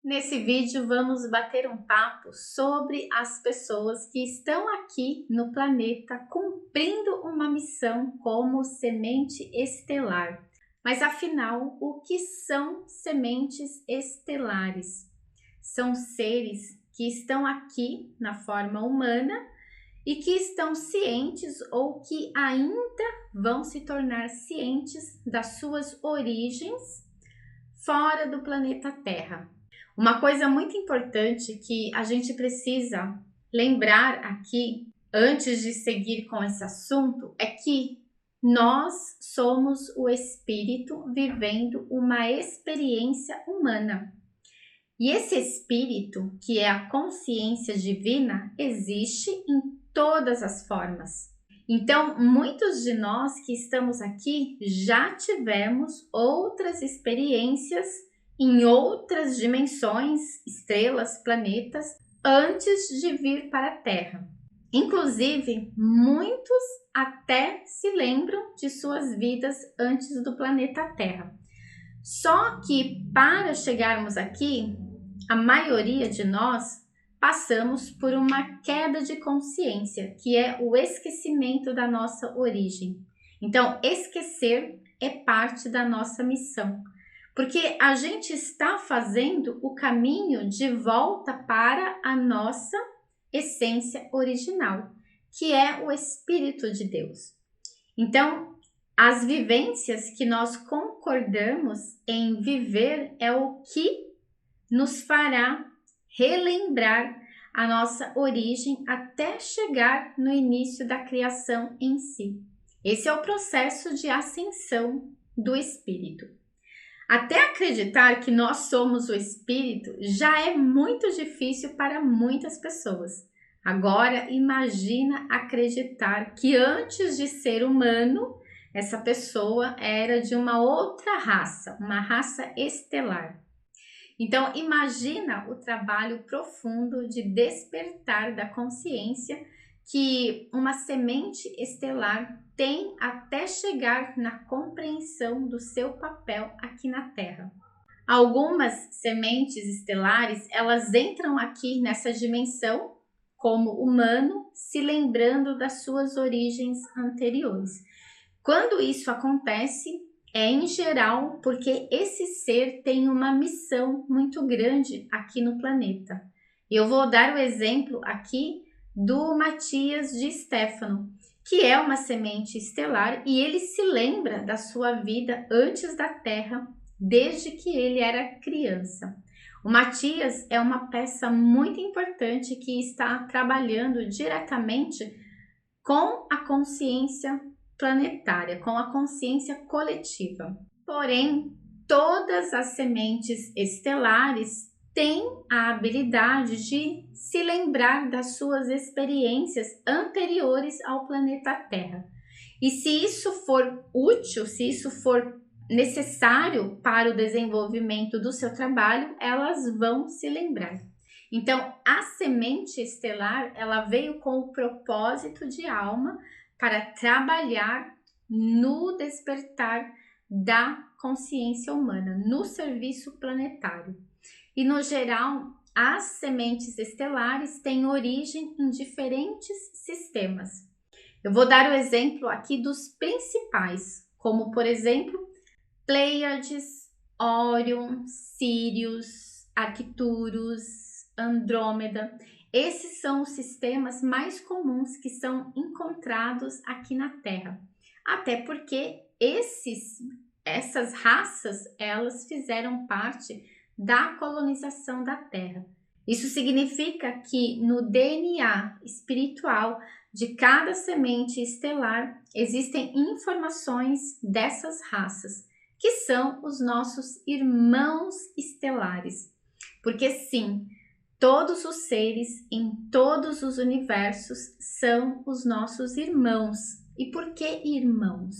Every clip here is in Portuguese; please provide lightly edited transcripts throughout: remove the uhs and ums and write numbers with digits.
Nesse vídeo vamos bater um papo sobre as pessoas que estão aqui no planeta cumprindo uma missão como semente estelar. Mas afinal, o que são sementes estelares? São seres que estão aqui na forma humana e que estão cientes ou que ainda vão se tornar cientes das suas origens fora do planeta Terra. Uma coisa muito importante que a gente precisa lembrar aqui, antes de seguir com esse assunto, é que nós somos o espírito vivendo uma experiência humana. E esse espírito, que é a consciência divina, existe em todas as formas. Então, muitos de nós que estamos aqui já tivemos outras experiências em outras dimensões, estrelas, planetas, antes de vir para a Terra. Inclusive, muitos até se lembram de suas vidas antes do planeta Terra. Só que para chegarmos aqui, a maioria de nós passamos por uma queda de consciência, que é o esquecimento da nossa origem. Então, esquecer é parte da nossa missão, porque a gente está fazendo o caminho de volta para a nossa essência original, que é o Espírito de Deus. Então, as vivências que nós concordamos em viver é o que nos fará relembrar a nossa origem até chegar no início da criação em si. Esse é o processo de ascensão do espírito. Até acreditar que nós somos o espírito já é muito difícil para muitas pessoas. Agora, imagina acreditar que antes de ser humano, essa pessoa era de uma outra raça, uma raça estelar. Então, imagina o trabalho profundo de despertar da consciência que uma semente estelar tem até chegar na compreensão do seu papel aqui na Terra. Algumas sementes estelares, elas entram aqui nessa dimensão como humano, se lembrando das suas origens anteriores. Quando isso acontece, é em geral porque esse ser tem uma missão muito grande aqui no planeta. Eu vou dar o exemplo aqui do Matias de Stefano, que é uma semente estelar e ele se lembra da sua vida antes da Terra, desde que ele era criança. O Matias é uma peça muito importante que está trabalhando diretamente com a consciência planetária, com a consciência coletiva. Porém, todas as sementes estelares têm a habilidade de se lembrar das suas experiências anteriores ao planeta Terra. E se isso for útil, se isso for necessário para o desenvolvimento do seu trabalho, elas vão se lembrar. Então, a semente estelar, ela veio com o propósito de alma para trabalhar no despertar da consciência humana, no serviço planetário. E no geral, as sementes estelares têm origem em diferentes sistemas. Eu vou dar o exemplo aqui dos principais, como por exemplo, Pleiades, Órion, Sírius, Arcturus, Andrômeda. Esses são os sistemas mais comuns que são encontrados aqui na Terra. Até porque essas raças, elas fizeram parte da colonização da Terra. Isso significa que no DNA espiritual de cada semente estelar existem informações dessas raças, que são os nossos irmãos estelares. Porque sim, todos os seres em todos os universos são os nossos irmãos. E por que irmãos?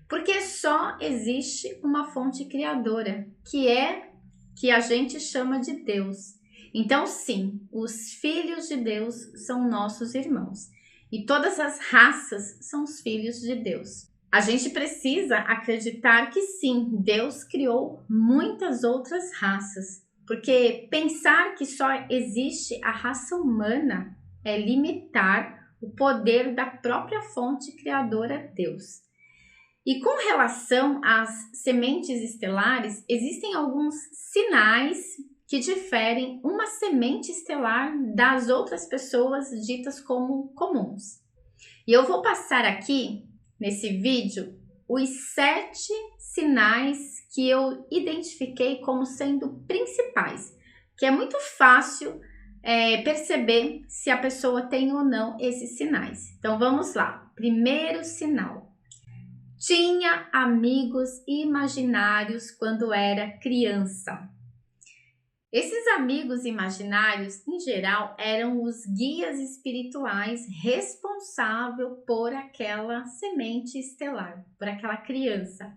Porque só existe uma fonte criadora, que a gente chama de Deus. Então, sim, os filhos de Deus são nossos irmãos. E todas as raças são os filhos de Deus. A gente precisa acreditar que sim, Deus criou muitas outras raças, porque pensar que só existe a raça humana é limitar o poder da própria fonte criadora Deus. E com relação às sementes estelares, existem alguns sinais que diferem uma semente estelar das outras pessoas ditas como comuns. E eu vou passar aqui, nesse vídeo, os 7 sinais que eu identifiquei como sendo principais, que é muito fácil perceber se a pessoa tem ou não esses sinais. Então vamos lá. Primeiro sinal: tinha amigos imaginários quando era criança. Esses amigos imaginários, em geral, eram os guias espirituais responsáveis por aquela semente estelar, por aquela criança.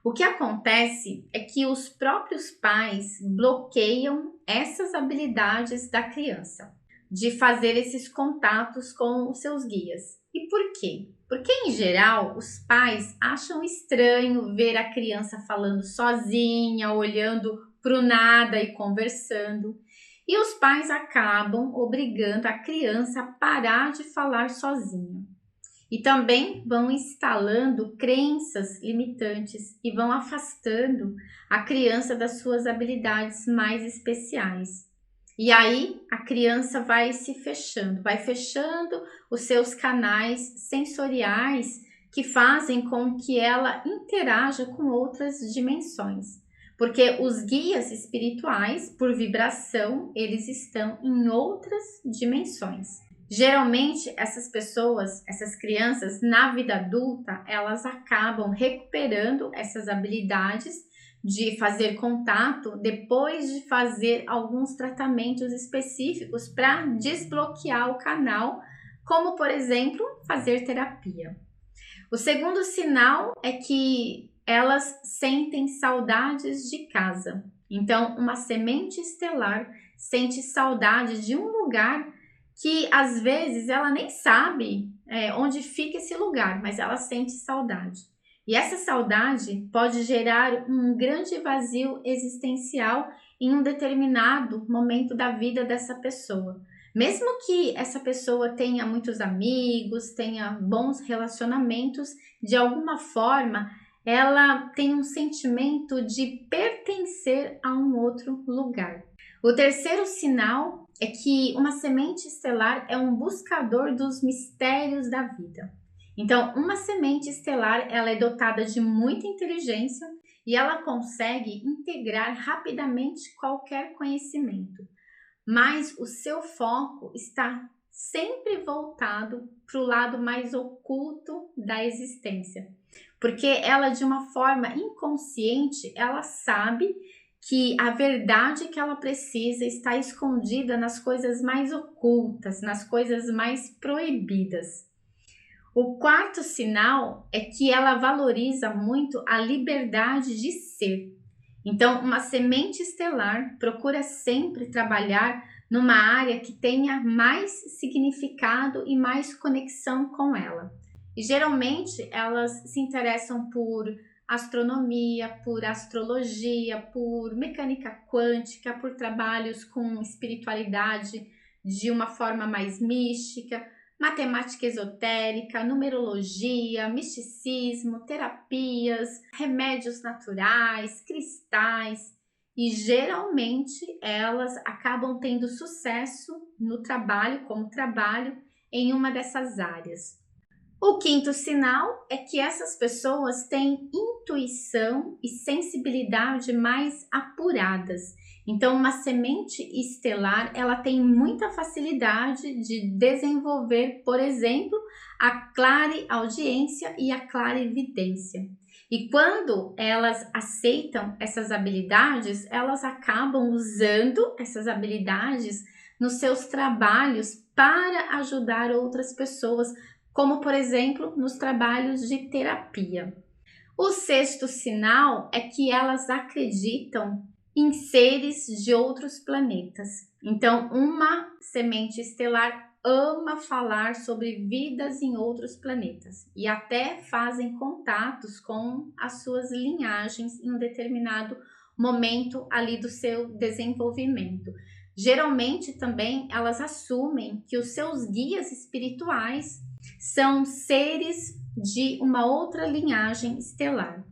O que acontece é que os próprios pais bloqueiam essas habilidades da criança, de fazer esses contatos com os seus guias. E por quê? Porque, em geral, os pais acham estranho ver a criança falando sozinha, olhando para o nada e conversando. E os pais acabam obrigando a criança a parar de falar sozinha. E também vão instalando crenças limitantes e vão afastando a criança das suas habilidades mais especiais. E aí a criança vai se fechando, vai fechando os seus canais sensoriais que fazem com que ela interaja com outras dimensões. Porque os guias espirituais, por vibração, eles estão em outras dimensões. Geralmente, essas pessoas, essas crianças, na vida adulta, elas acabam recuperando essas habilidades de fazer contato depois de fazer alguns tratamentos específicos para desbloquear o canal, como, por exemplo, fazer terapia. O segundo sinal é que elas sentem saudades de casa. Então, uma semente estelar sente saudade de um lugar que às vezes ela nem sabe onde fica esse lugar, mas ela sente saudade. E essa saudade pode gerar um grande vazio existencial em um determinado momento da vida dessa pessoa. Mesmo que essa pessoa tenha muitos amigos, tenha bons relacionamentos, de alguma forma ela tem um sentimento de pertencer a um outro lugar. O terceiro sinal é que uma semente estelar é um buscador dos mistérios da vida. Então, uma semente estelar, ela é dotada de muita inteligência e ela consegue integrar rapidamente qualquer conhecimento. Mas o seu foco está sempre voltado para o lado mais oculto da existência. Porque ela, de uma forma inconsciente, ela sabe que a verdade que ela precisa está escondida nas coisas mais ocultas, nas coisas mais proibidas. O quarto sinal é que ela valoriza muito a liberdade de ser. Então, uma semente estelar procura sempre trabalhar numa área que tenha mais significado e mais conexão com ela. E geralmente elas se interessam por astronomia, por astrologia, por mecânica quântica, por trabalhos com espiritualidade de uma forma mais mística, matemática esotérica, numerologia, misticismo, terapias, remédios naturais, cristais, e geralmente elas acabam tendo sucesso no trabalho, como trabalho, em uma dessas áreas. O quinto sinal é que essas pessoas têm intuição e sensibilidade mais apuradas. Então, uma semente estelar, ela tem muita facilidade de desenvolver, por exemplo, a clareaudiência e a clarividência. E quando elas aceitam essas habilidades, elas acabam usando essas habilidades nos seus trabalhos para ajudar outras pessoas, como, por exemplo, nos trabalhos de terapia. O sexto sinal é que elas acreditam em seres de outros planetas. Então, uma semente estelar ama falar sobre vidas em outros planetas e até fazem contatos com as suas linhagens em um determinado momento ali do seu desenvolvimento. Geralmente também elas assumem que os seus guias espirituais são seres de uma outra linhagem estelar.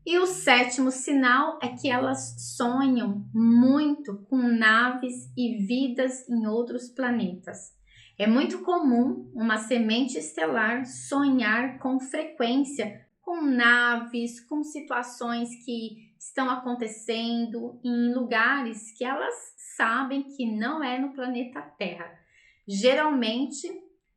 E o sétimo sinal é que elas sonham muito com naves e vidas em outros planetas. É muito comum uma semente estelar sonhar com frequência com naves, com situações que estão acontecendo em lugares que elas sabem que não é no planeta Terra. Geralmente,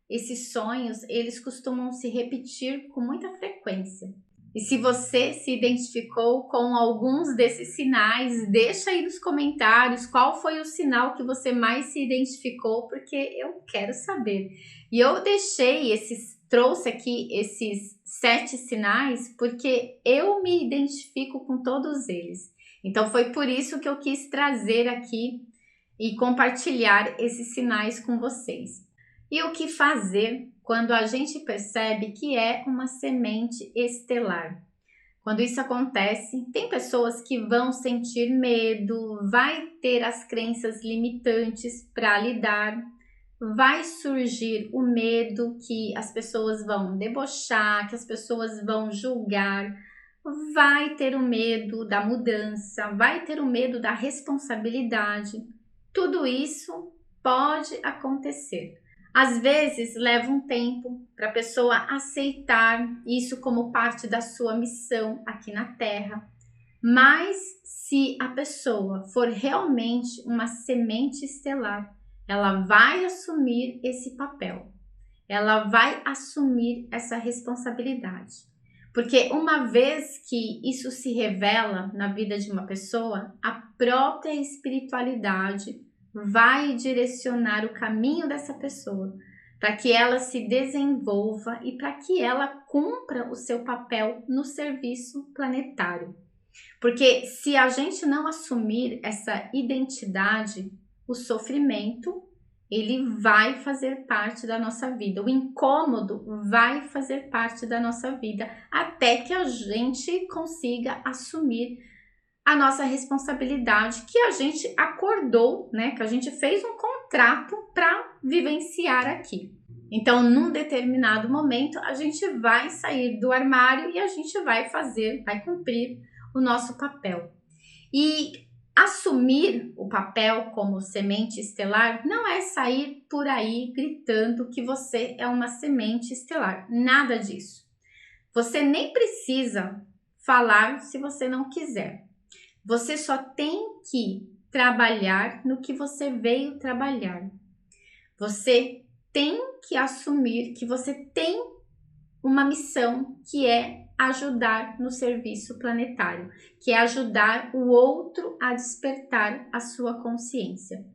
esses sonhos, eles costumam se repetir com muita frequência. E se você se identificou com alguns desses sinais, deixa aí nos comentários qual foi o sinal que você mais se identificou, porque eu quero saber. E eu trouxe aqui esses 7 sinais, porque eu me identifico com todos eles. Então foi por isso que eu quis trazer aqui e compartilhar esses sinais com vocês. E o que fazer quando a gente percebe que é uma semente estelar? Quando isso acontece, tem pessoas que vão sentir medo, vai ter as crenças limitantes para lidar, vai surgir o medo que as pessoas vão debochar, que as pessoas vão julgar, vai ter o medo da mudança, vai ter o medo da responsabilidade. Tudo isso pode acontecer. Às vezes leva um tempo para a pessoa aceitar isso como parte da sua missão aqui na Terra, mas se a pessoa for realmente uma semente estelar, ela vai assumir esse papel, ela vai assumir essa responsabilidade. Porque uma vez que isso se revela na vida de uma pessoa, a própria espiritualidade vai direcionar o caminho dessa pessoa para que ela se desenvolva e para que ela cumpra o seu papel no serviço planetário. Porque se a gente não assumir essa identidade, o sofrimento, ele vai fazer parte da nossa vida. O incômodo vai fazer parte da nossa vida até que a gente consiga assumir a nossa responsabilidade que a gente acordou, né? Que a gente fez um contrato para vivenciar aqui. Então, num determinado momento, a gente vai sair do armário e a gente vai cumprir o nosso papel. E assumir o papel como semente estelar não é sair por aí gritando que você é uma semente estelar. Nada disso. Você nem precisa falar se você não quiser. Você só tem que trabalhar no que você veio trabalhar. Você tem que assumir que você tem uma missão que é ajudar no serviço planetário, que é ajudar o outro a despertar a sua consciência.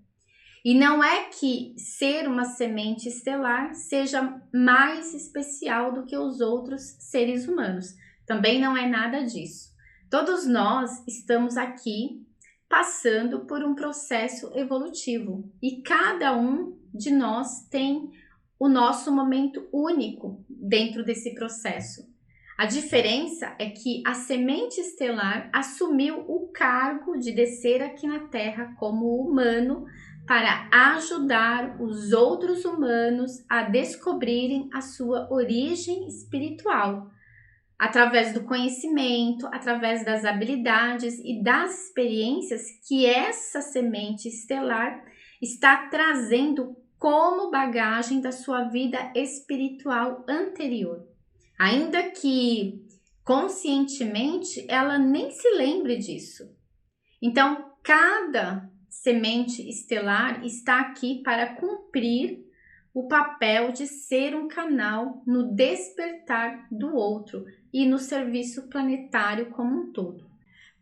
E não é que ser uma semente estelar seja mais especial do que os outros seres humanos. Também não é nada disso. Todos nós estamos aqui passando por um processo evolutivo e cada um de nós tem o nosso momento único dentro desse processo. A diferença é que a semente estelar assumiu o cargo de descer aqui na Terra como humano para ajudar os outros humanos a descobrirem a sua origem espiritual, através do conhecimento, através das habilidades e das experiências que essa semente estelar está trazendo como bagagem da sua vida espiritual anterior. Ainda que conscientemente ela nem se lembre disso. Então, cada semente estelar está aqui para cumprir o papel de ser um canal no despertar do outro e no serviço planetário como um todo.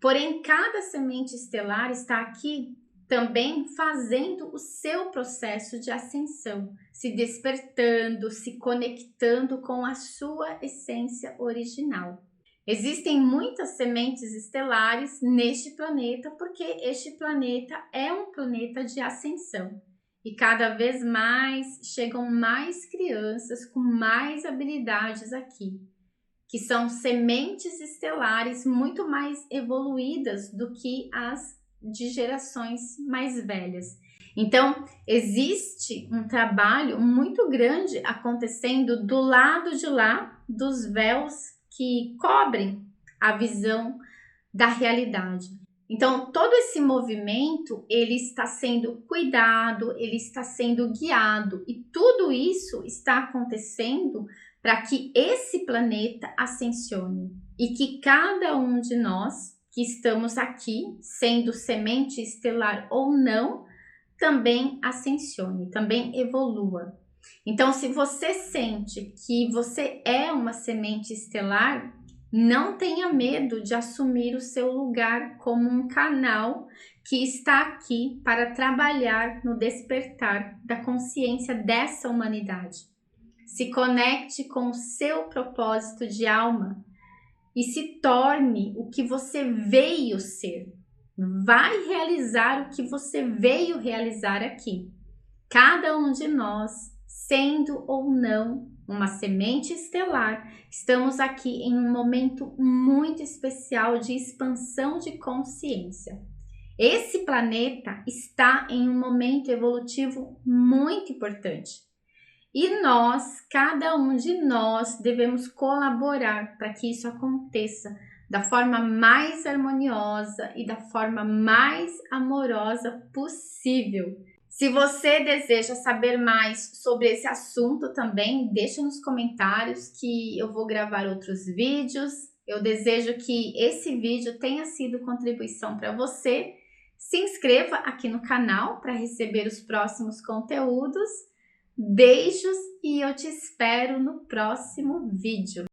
Porém, cada semente estelar está aqui também fazendo o seu processo de ascensão, se despertando, se conectando com a sua essência original. Existem muitas sementes estelares neste planeta porque este planeta é um planeta de ascensão. E cada vez mais chegam mais crianças com mais habilidades aqui, que são sementes estelares muito mais evoluídas do que as de gerações mais velhas. Então, existe um trabalho muito grande acontecendo do lado de lá dos véus que cobrem a visão da realidade. Então, todo esse movimento, ele está sendo cuidado, ele está sendo guiado, e tudo isso está acontecendo para que esse planeta ascensione e que cada um de nós que estamos aqui, sendo semente estelar ou não, também ascensione, também evolua. Então, se você sente que você é uma semente estelar, não tenha medo de assumir o seu lugar como um canal que está aqui para trabalhar no despertar da consciência dessa humanidade. Se conecte com o seu propósito de alma e se torne o que você veio ser. Vai realizar o que você veio realizar aqui. Cada um de nós, sendo ou não uma semente estelar, estamos aqui em um momento muito especial de expansão de consciência. Esse planeta está em um momento evolutivo muito importante. E nós, cada um de nós, devemos colaborar para que isso aconteça da forma mais harmoniosa e da forma mais amorosa possível. Se você deseja saber mais sobre esse assunto também, deixa nos comentários que eu vou gravar outros vídeos. Eu desejo que esse vídeo tenha sido contribuição para você. Se inscreva aqui no canal para receber os próximos conteúdos. Beijos e eu te espero no próximo vídeo.